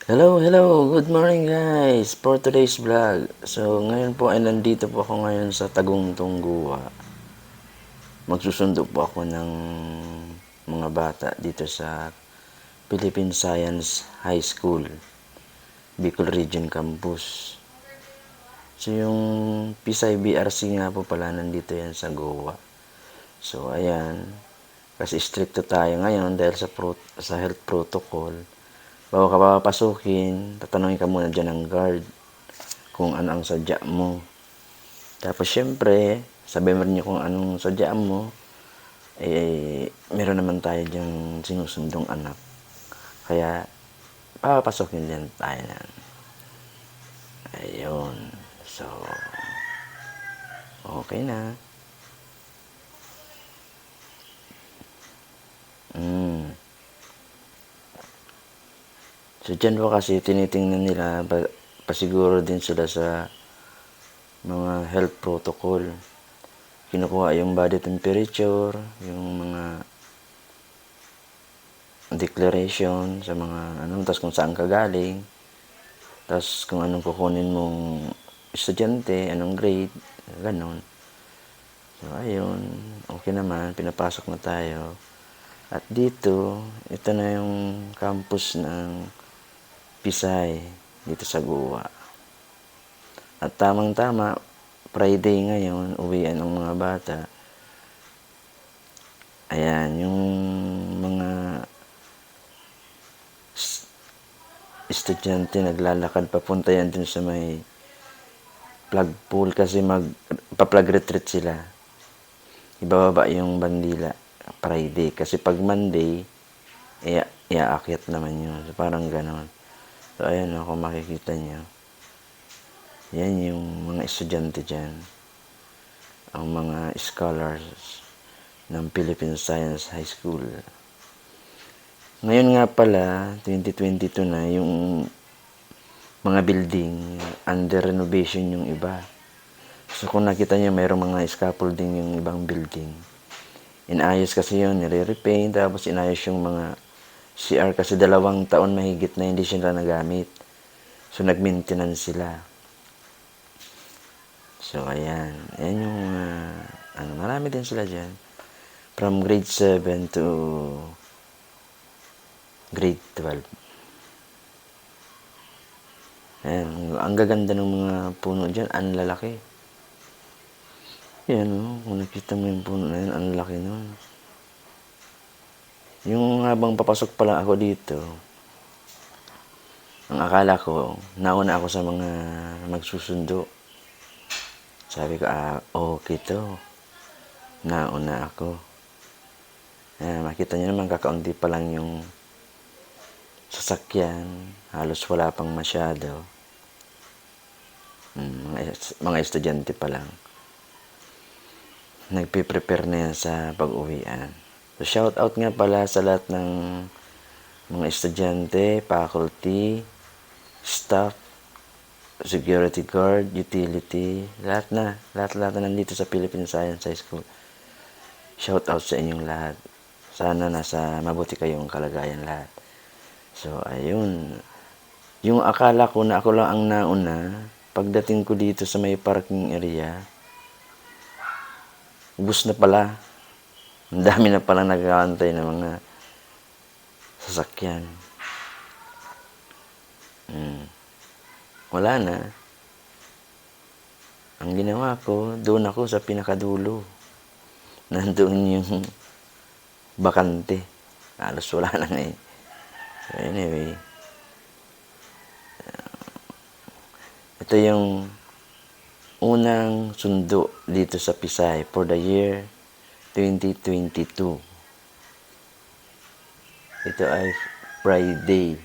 Hello, hello. Good morning guys for today's vlog. So ngayon po ay nandito po ako ngayon sa Tagungtong Guwa. Magsusundo po ako ng mga bata dito sa Philippine Science High School, Bicol Region Campus. So yung Pisay BRC nga po pala nandito yan sa Goa. So ayan, kasi stricto tayo ngayon dahil sa health protocol. Bago ka papasukin, tatanungin ka muna dyan ng guard kung ano ang sadya mo. Tapos syempre, sabihin mo rin niya kung anong sadya mo, meron naman tayo dyan sinusundong anak. Kaya, papapasokin din tayo na. Ayun. So, okay na. So, dyan po kasi tinitingnan nila, pasiguro din sila sa mga health protocol. Kinukuha yung body temperature, yung mga declaration sa mga tapos kung saan ka galing, tapos kung anong kukunin mong estudyante, anong grade, ganon. So, ayun, okay naman, pinapasok na tayo. At dito, ito na yung campus ng Pisay, dito sa Goa. At tamang-tama, Friday ngayon, uwian ng mga bata. Ayan, yung mga estudyante naglalakad papunta yan dun sa may plug pool kasi pa-plug retreat sila. Ibababa yung bandila Friday kasi pag Monday iaakyat naman yun. So, parang ganon. So ayan o, kung makikita nyo, yan yung mga estudyante dyan, ang mga scholars ng Philippine Science High School. Ngayon nga pala, 2022 na, yung mga building, under renovation yung iba. So kung nakita nyo, mayroong mga scaffolding yung ibang building. Inayos kasi yun, nire-repaint, tapos inayos yung mga CR kasi 2 taon mahigit na hindi sila nagamit. So nag-maintenance sila. So ayan, ayan yung, marami din sila dyan. From grade 7 to grade 12. Ayan, ang gaganda ng mga puno dyan, ang lalaki. Ayan o, kung nakita mo yung puno na yan, ang laki nun. Yung habang papasok pala ako dito, ang akala ko, nauna ako sa mga magsusundo. Sabi ko, okay to. Nauna ako. Ayan, makita nyo naman, kakaunti pa lang yung sasakyan. Halos wala pang masyado. Mga estudyante pa lang. Nagpe-prepare na yan sa pag-uwian. So, shout out nga pala sa lahat ng mga estudyante, faculty, staff, security guard, utility, lahat na nandito sa Philippine Science High School. Shout out sa inyong lahat. Sana nasa mabuti kayong kalagayan lahat. So, ayun. Yung akala ko na ako lang ang nauna, pagdating ko dito sa may parking area, ubos na pala. Ang dami na pala nag-aantay ng mga sasakyan. Wala na. Ang ginawa ko, doon ako sa pinakadulo. Nandoon yung bakante. Halos wala na ngayon. So anyway, ito yung unang sundo dito sa Pisay for the year 2022. Ito ay Friday,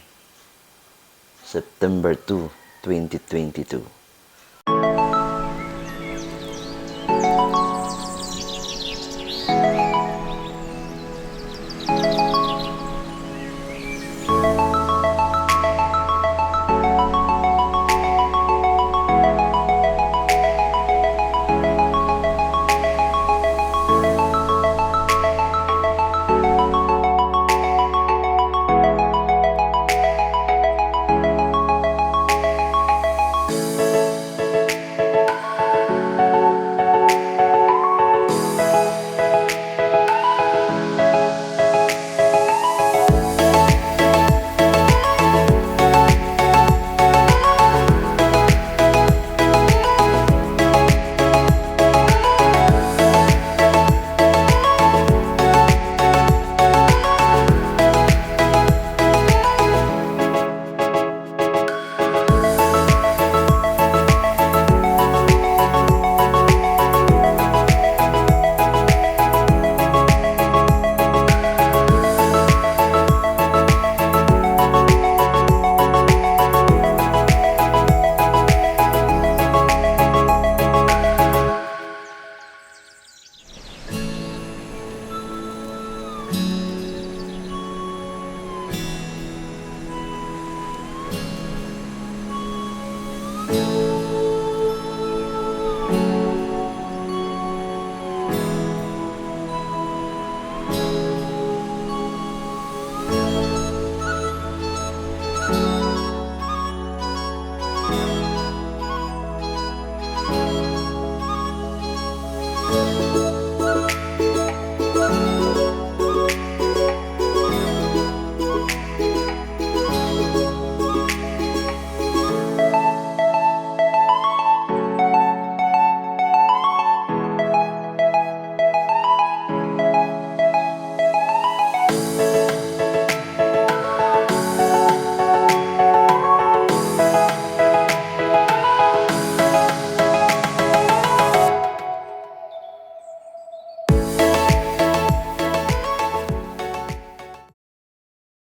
September 2, 2022.